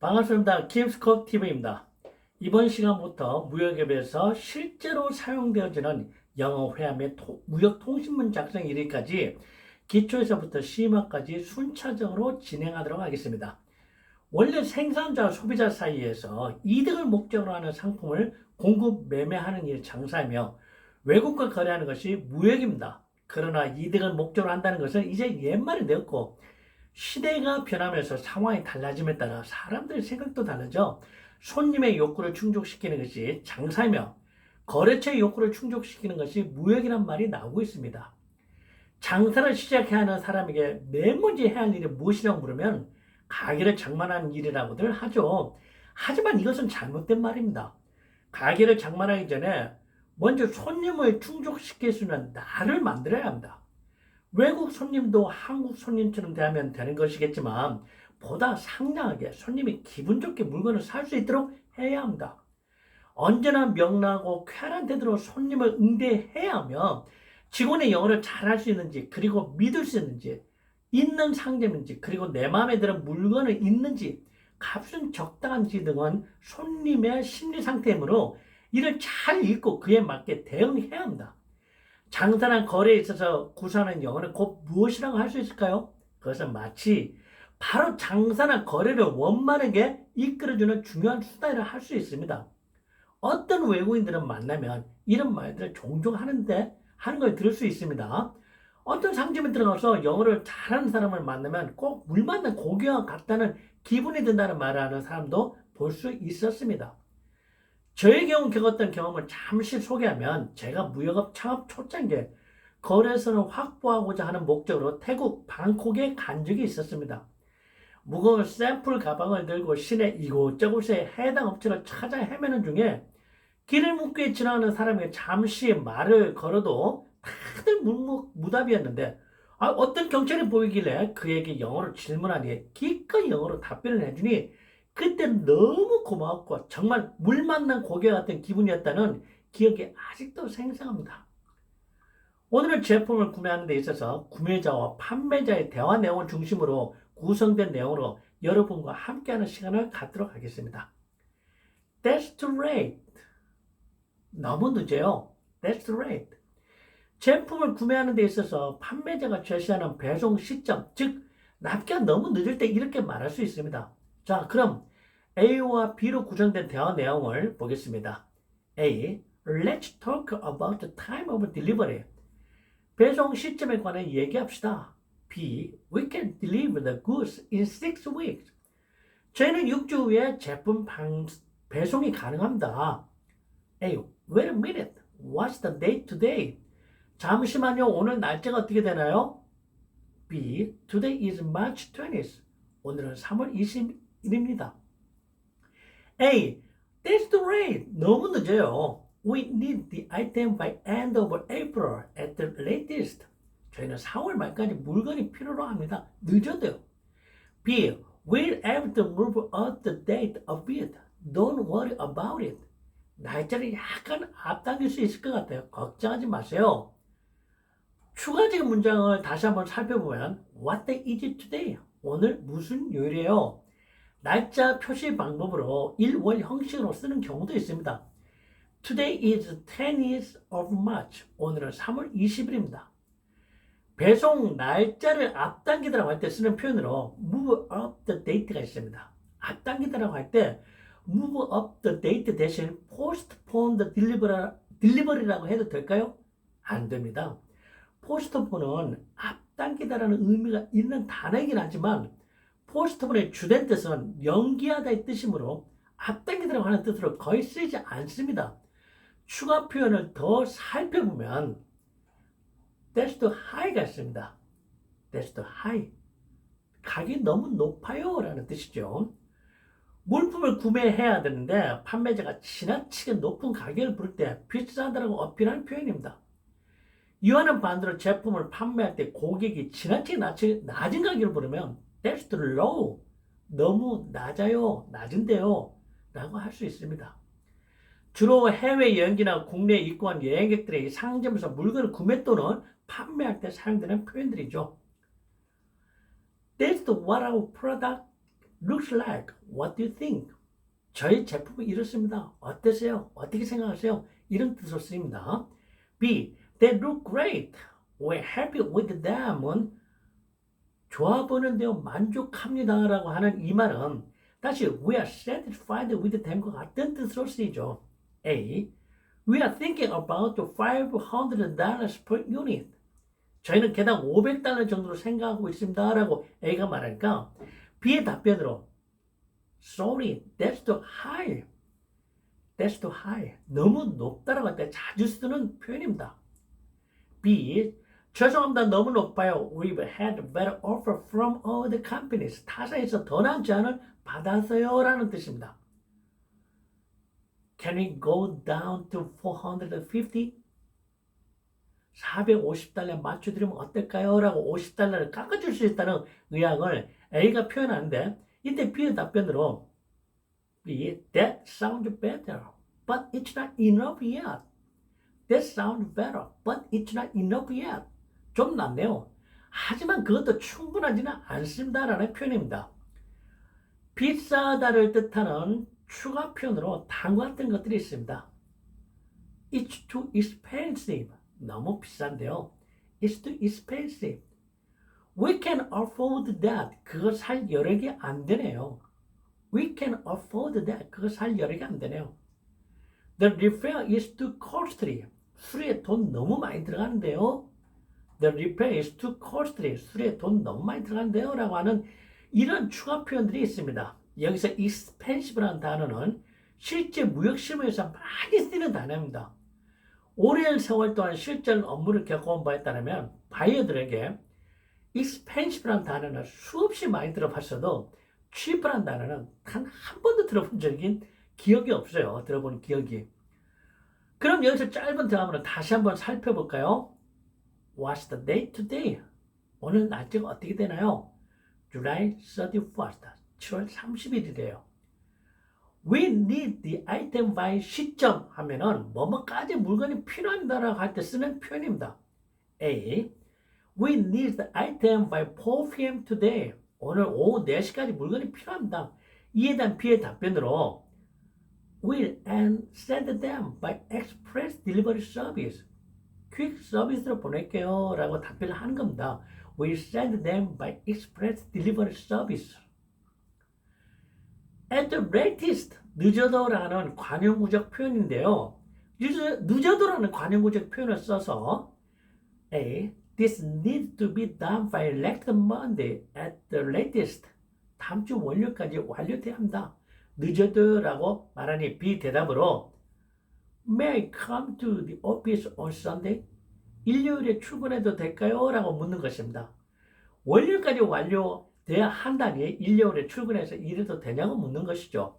반갑습니다. 김스컵 TV입니다. 이번 시간부터 무역앱에서 실제로 사용되어지는 영어 회화 및 무역 통신문 작성 1위까지 기초에서부터 심화까지 순차적으로 진행하도록 하겠습니다. 원래 생산자와 소비자 사이에서 이득을 목적으로 하는 상품을 공급, 매매하는 일 장사이며 외국과 거래하는 것이 무역입니다. 그러나 이득을 목적으로 한다는 것은 이제 옛말이 되었고 시대가 변하면서 상황이 달라짐에 따라 사람들의 생각도 다르죠. 손님의 욕구를 충족시키는 것이 장사이며 거래처의 욕구를 충족시키는 것이 무역이란 말이 나오고 있습니다. 장사를 시작해야 하는 사람에게 맨 먼저 해야 할 일이 무엇이라고 물으면 가게를 장만하는 일이라고들 하죠. 하지만 이것은 잘못된 말입니다. 가게를 장만하기 전에 먼저 손님을 충족시킬 수 있는 나를 만들어야 합니다. 외국 손님도 한국 손님처럼 대하면 되는 것이겠지만 보다 상냥하게 손님이 기분 좋게 물건을 살 수 있도록 해야 합니다. 언제나 명랑하고 쾌활한 태도로 손님을 응대해야 하며 직원의 영어를 잘할 수 있는지 그리고 믿을 수 있는지 있는 상점인지 그리고 내 마음에 드는 물건은 있는지 값은 적당한지 등은 손님의 심리 상태이므로 이를 잘 읽고 그에 맞게 대응해야 합니다. 장사나 거래에 있어서 구사하는 영어는 곧 무엇이라고 할 수 있을까요? 그것은 마치 바로 장사나 거래를 원만하게 이끌어주는 중요한 수단이라 할 수 있습니다. 어떤 외국인들은 만나면 이런 말들을 종종 하는 걸 들을 수 있습니다. 어떤 상점에 들어가서 영어를 잘하는 사람을 만나면 꼭 물 만난 고기와 같다는 기분이 든다는 말을 하는 사람도 볼 수 있었습니다. 저의 경우 겪었던 경험을 잠시 소개하면 제가 무역업 창업 초창기에 거래선을 확보하고자 하는 목적으로 태국 방콕에 간 적이 있었습니다. 무거운 샘플 가방을 들고 시내 이곳저곳에 해당 업체를 찾아 헤매는 중에 길을 묻게 지나가는 사람에게 잠시 말을 걸어도 다들 묵묵무답이었는데 어떤 경찰이 보이길래 그에게 영어로 질문하니 기꺼이 영어로 답변을 해주니 그때 너무 고마웠고 정말 물 만난 고개 같은 기분이었다는 기억이 아직도 생생합니다. 오늘은 제품을 구매하는 데 있어서 구매자와 판매자의 대화 내용을 중심으로 구성된 내용으로 여러분과 함께하는 시간을 갖도록 하겠습니다. That's too late. 너무 늦어요. That's too late. 제품을 구매하는 데 있어서 판매자가 제시하는 배송 시점, 즉 납기가 너무 늦을 때 이렇게 말할 수 있습니다. 자, 그럼 A와 B로 구성된 대화 내용을 보겠습니다. A. Let's talk about the time of delivery. 배송 시점에 관해 얘기합시다. B. We can deliver the goods in 6 weeks. 저희는 6주 후에 제품 배송이 가능합니다. A. Wait a minute. What's the date today? 잠시만요. 오늘 날짜가 어떻게 되나요? B. Today is March 20th. 오늘은 3월 20일입니다. A. That's too late. 너무 늦어요. We need the item by end of April at the latest. 저희는 4월 말까지 물건이 필요로 합니다. 늦어도요. B. We'll have to move up the date a bit. Don't worry about it. 날짜를 약간 앞당길 수 있을 것 같아요. 걱정하지 마세요. 추가적인 문장을 다시 한번 살펴보면 What day is it today? 오늘 무슨 요일이에요? 날짜 표시 방법으로 일월 형식으로 쓰는 경우도 있습니다. Today is 10th of March. 오늘은 3월 20일입니다. 배송 날짜를 앞당기다라고 할 때 쓰는 표현으로 move up the date가 있습니다. 앞당기다라고 할 때 move up the date 대신 postpone the delivery라고 해도 될까요? 안 됩니다. postpone은 앞당기다라는 의미가 있는 단어이긴 하지만 postpone의 주된 뜻은 연기하다의 뜻이므로 앞당기다라고 하는 뜻으로 거의 쓰이지 않습니다. 추가 표현을 더 살펴보면 That's too high가 있습니다. That's too high. 가격이 너무 높아요 라는 뜻이죠. 물품을 구매해야 되는데 판매자가 지나치게 높은 가격을 부를 때 비싸다라고 어필하는 표현입니다. 이와는 반대로 제품을 판매할 때 고객이 지나치게 낮은 가격을 부르면 That's too low. 너무 낮아요. 낮은데요. 라고 할 수 있습니다. 주로 해외여행지나 국내에 입국한 여행객들이 상점에서 물건을 구매 또는 판매할 때 사용되는 표현들이죠. That's what our product looks like. What do you think? 저희 제품은 이렇습니다. 어떠세요? 어떻게 생각하세요? 이런 뜻으로 쓰입니다. B. They look great. We're happy with them은 좋아 보이는데요. 만족합니다. 라고 하는 이 말은 다시 we are satisfied with them과 같은 뜻으로 쓰이죠. A. We are thinking about $500 per unit. 저희는 개당 $500 정도로 생각하고 있습니다. 라고 A가 말하니까 B의 답변으로 Sorry, that's too high. That's too high. 너무 높다라고 할 때 자주 쓰는 표현입니다. B. 죄송합니다. 너무 높아요. We've had better offer from other companies. 타사에서 더 나은 제안을 받았어요. 라는 뜻입니다. Can we go down to 450? 450달러에 맞춰드리면 어떨까요? 라고 $50를 깎아줄 수 있다는 의향을 A가 표현하는데 이때 B의 답변으로 B. That sounds better, but it's not enough yet. That sounds better, but it's not enough yet. 좀 낫네요. 하지만 그것도 충분하지는 않습니다라는 표현입니다. 비싸다를 뜻하는 추가 표현으로 다음과 같은 것들이 있습니다. It's too expensive. 너무 비싼데요. It's too expensive. We can afford that. 그거 살 여력이 안 되네요. We can afford that. 그거 살 여력이 안 되네요. The repair is too costly. 수리에 돈 너무 많이 들어가는데요. The repair is too costly. 수리에 돈 너무 많이 들어가는데요. 라고 하는 이런 추가 표현들이 있습니다. 여기서 expensive라는 단어는 실제 무역 실무에서 많이 쓰이는 단어입니다. 오랜 세월 동안 실전 업무를 겪어온 바에 따르면 바이어들에게 expensive라는 단어는 수없이 많이 들어봤어도 cheap라는 단어는 단 한 번도 들어본 적인 기억이 없어요. 들어본 기억이. 그럼 여기서 짧은 대화문을 다시 한번 살펴볼까요? What's the date today? 오늘 날짜가 어떻게 되나요? July 31st. 7월 30일이래요. We need the item by 시점 하면은 뭐뭐까지 물건이 필요합니다라고 할 때 쓰는 표현입니다. A. We need the item by 4 p.m. today. 오늘 오후 4시까지 물건이 필요합니다. 이에 대한 B의 답변으로 We'll and send them by express delivery service. 퀵 서비스로 보낼게요 라고 답변을 하는 겁니다. We'll send them by express delivery service. At the latest, 늦어도라는 관용구적 표현인데요. 늦어도라는 관용구적 표현을 써서 A. This needs to be done by next Monday at the latest. 다음 주 월요일까지 완료돼야 합니다. 늦어도라고 말하니 B 대답으로 May I come to the office on Sunday? 일요일에 출근해도 될까요? 라고 묻는 것입니다. 월요일까지 완료돼야 한다니 일요일에 출근해서 일해도 되냐고 묻는 것이죠.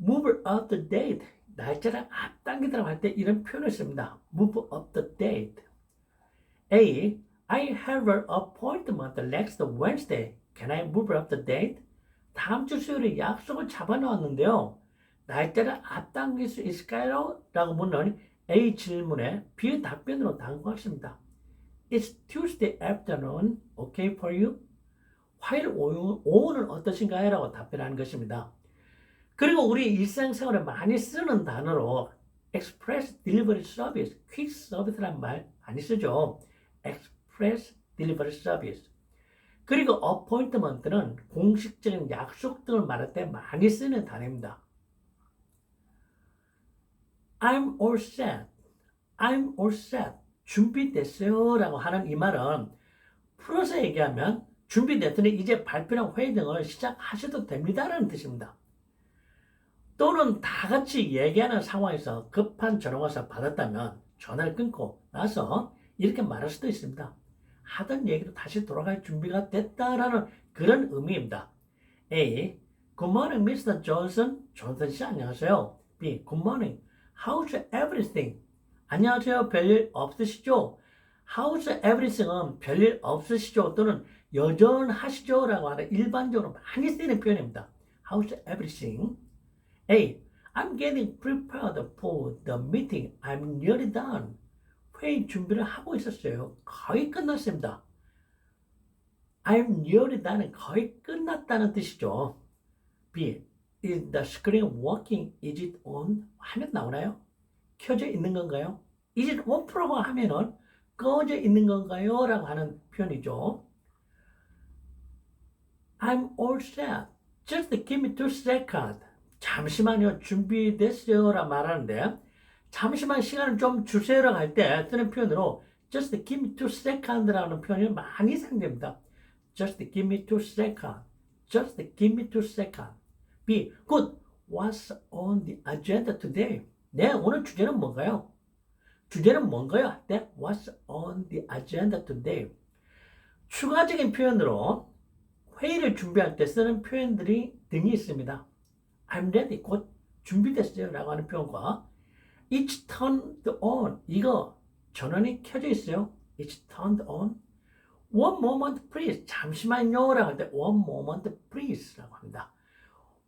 Move up the date. 날짜를 앞당기더라고 할 때 이런 표현을 씁니다. Move up the date. A. I have an appointment next Wednesday. Can I move up the date? 다음 주 수요일에 약속을 잡아놓았는데요. 날짜를 앞당길 수 있을까요? 라고 묻는 A 질문에 B의 답변으로 다음과 같습니다. It's Tuesday afternoon. Okay for you? 화요일 오후는 어떠신가요? 라고 답변하는 것입니다. 그리고 우리 일상생활에 많이 쓰는 단어로 Express Delivery Service, 퀵 서비스란 말 많이 쓰죠. Express Delivery Service. 그리고 appointment는 공식적인 약속 등을 말할 때 많이 쓰는 단어입니다. I'm all set. I'm all set. 준비됐어요. 라고 하는 이 말은 풀어서 얘기하면 준비됐더니 이제 발표랑 회의 등을 시작하셔도 됩니다. 라는 뜻입니다. 또는 다 같이 얘기하는 상황에서 급한 전화가 와서 받았다면 전화를 끊고 나서 이렇게 말할 수도 있습니다. 하던 얘기로 다시 돌아갈 준비가 됐다라는 그런 의미입니다. A. Good morning, Mr. Johnson. 존슨 씨 안녕하세요. B. Good morning. How's everything? 안녕하세요. 별일 없으시죠? How's everything은 별일 없으시죠? 또는 여전하시죠? 라고 하는 일반적으로 많이 쓰이는 표현입니다. How's everything? A. I'm getting prepared for the meeting. I'm nearly done. 회의 준비를 하고 있었어요. 거의 끝났습니다. I'm nearly done은 거의 끝났다는 뜻이죠. B. Is the screen working? Is it on? 화면 나오나요? 켜져 있는 건가요? Is it off라고 하면은 꺼져 있는 건가요? 라고 하는 표현이죠. I'm all set. Just give me 2 seconds. 잠시만요. 준비됐어요. 라 말하는데 잠시만 시간을 좀 주세요라고 할 때 쓰는 표현으로 just give me 2 seconds 라는 표현이 많이 사용됩니다. Just give me 2 seconds. Just give me 2 seconds. B. Good. What's on the agenda today? 네, 오늘 주제는 뭔가요? 주제는 뭔가요? 할 때 What's on the agenda today? 추가적인 표현으로 회의를 준비할 때 쓰는 표현들이 등이 있습니다. I'm ready. 곧 준비됐어요. 라고 하는 표현과 It's turned on. 이거 전원이 켜져 있어요. It's turned on. One moment please. 잠시만요. 라고 할 때 one moment please. 라고 합니다.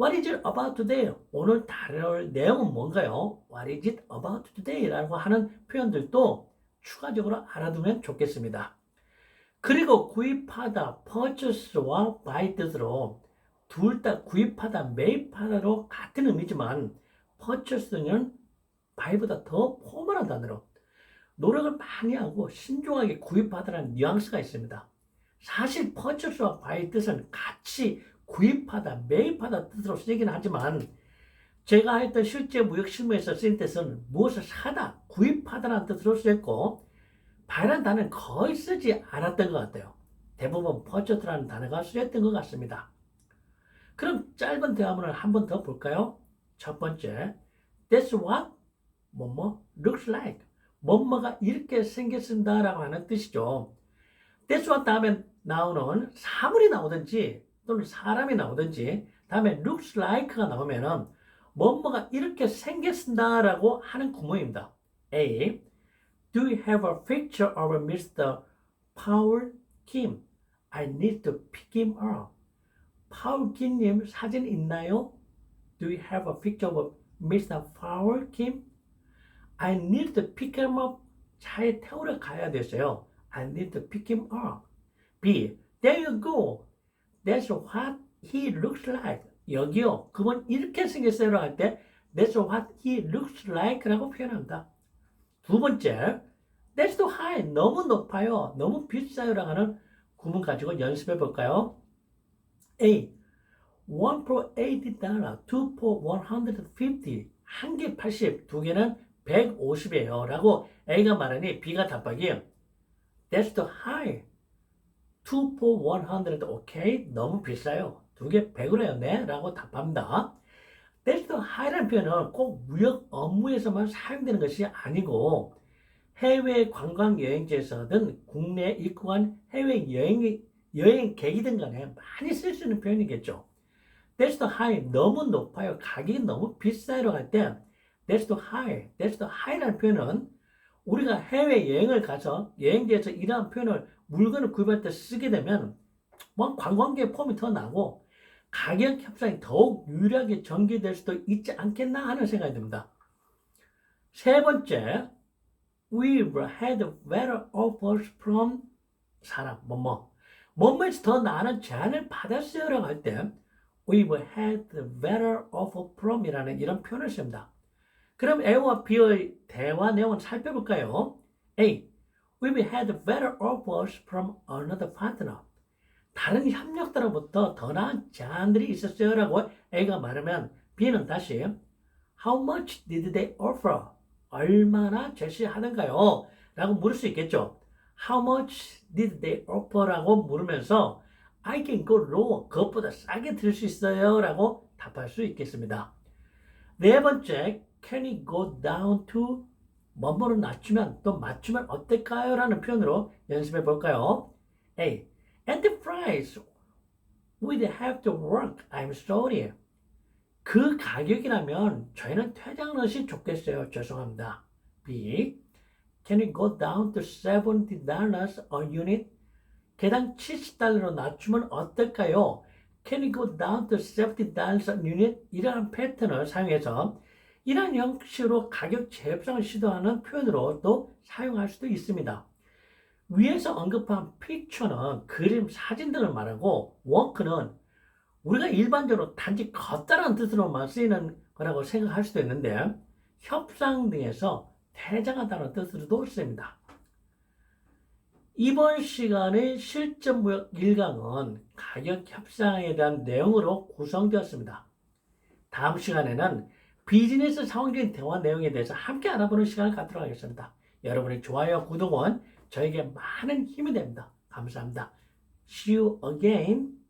What is it about today? 오늘 다룰 내용은 뭔가요? What is it about today? 라고 하는 표현들도 추가적으로 알아두면 좋겠습니다. 그리고 구입하다, purchase와 buy 뜻으로 둘 다 구입하다, 매입하다로 같은 의미지만 purchase는 buy보다 더 포멀한 단어로 노력을 많이 하고 신중하게 구입하다라는 뉘앙스가 있습니다. 사실 purchase와 buy 뜻은 같이 구입하다, 매입하다 뜻으로 쓰이긴 하지만 제가 했던 실제 무역 실무에서 쓰인 뜻은 무엇을 사다, 구입하다라는 뜻으로 쓰였고 buy라는 단어는 거의 쓰지 않았던 것 같아요. 대부분 purchase라는 단어가 쓰였던 것 같습니다. 그럼 짧은 대화문을 한 번 더 볼까요? 첫 번째, That's what 뭐뭐 looks like. 뭐뭐가 이렇게 생겼습니다 라고 하는 뜻이죠. That's what 다음에 나오는 사물이 나오든지 또는 사람이 나오든지 다음에 looks like가 나오면은 뭐뭐가 이렇게 생겼습니다 라고 하는 구문입니다. A. Do you have a picture of Mr. Paul Kim? I need to pick him up. 파울 김님 사진 있나요? Do you have a picture of Mr. Paul Kim? I need to pick him up. 차에 태우러 가야 됐어요. I need to pick him up. B. There you go. That's what he looks like. 여기요. 그분 이렇게 생겼어요. 할 때 That's what he looks like 라고 표현합니다. 두 번째, That's too high. 너무 높아요. 너무 비싸요. 라고 하는 구문 가지고 연습해 볼까요? A. One for $80, two for $150. 한 개 80, 두 개는 150이에요. 라고 A가 말하니 B가 답하기 That's too high. Two for 100. 오케이. 너무 비싸요. 두 개 100으로 해요. 네. 라고 답합니다. That's too high라는 표현은 꼭 무역 업무에서만 사용되는 것이 아니고 해외 관광 여행지에서든 국내에 입국한 해외 여행객이든 간에 많이 쓸 수 있는 표현이겠죠. That's too high. 너무 높아요. 가격이 너무 비싸요. 할 때 That's too high. That's too high라는 표현은 우리가 해외 여행을 가서 여행지에서 이러한 표현을 물건을 구입할 때 쓰게 되면 뭐 관광객 폼이 더 나고 가격 협상이 더욱 유리하게 전개될 수도 있지 않겠나 하는 생각이 듭니다. 세 번째, We've had better offers from 사람, 뭐뭐에서 더 나은 제안을 받았어요 라고 할 때 We've had better offer from 이라는 이런 표현을 씁니다. 그럼 A와 B의 대화 내용을 살펴볼까요? A. We've had better offers from another partner. 다른 협력자로부터 더 나은 제안들이 있었어요 라고 A가 말하면 B는 다시 How much did they offer? 얼마나 제시하던가요? 라고 물을 수 있겠죠. How much did they offer? 라고 물으면서 I can go lower. 그것보다 싸게 드릴 수 있어요. 라고 답할 수 있겠습니다. 네 번째, Can we go down to 뭐뭐를 낮추면 또 맞추면 어떨까요? 라는 표현으로 연습해 볼까요? A. At the price, we'd have to work. I'm sorry. 그 가격이라면 저희는 퇴장을 하시 좋겠어요. 죄송합니다. B. Can we go down to $70 a unit? 개당 $70로 낮추면 어떨까요? Can we go down to $70 a unit? 이러한 패턴을 사용해서 이러한 형식으로 가격 재협상을 시도하는 표현으로도 사용할 수도 있습니다. 위에서 언급한 picture는 그림, 사진 등을 말하고 work는 우리가 일반적으로 단지 걷다라는 뜻으로만 쓰이는 거라고 생각할 수도 있는데 협상 등에서 퇴장하다는 뜻으로도 쓰입니다. 이번 시간의 실전무역 1강은 가격 협상에 대한 내용으로 구성되었습니다. 다음 시간에는 비즈니스 상황적인 대화 내용에 대해서 함께 알아보는 시간을 갖도록 하겠습니다. 여러분의 좋아요와 구독은 저에게 많은 힘이 됩니다. 감사합니다. See you again.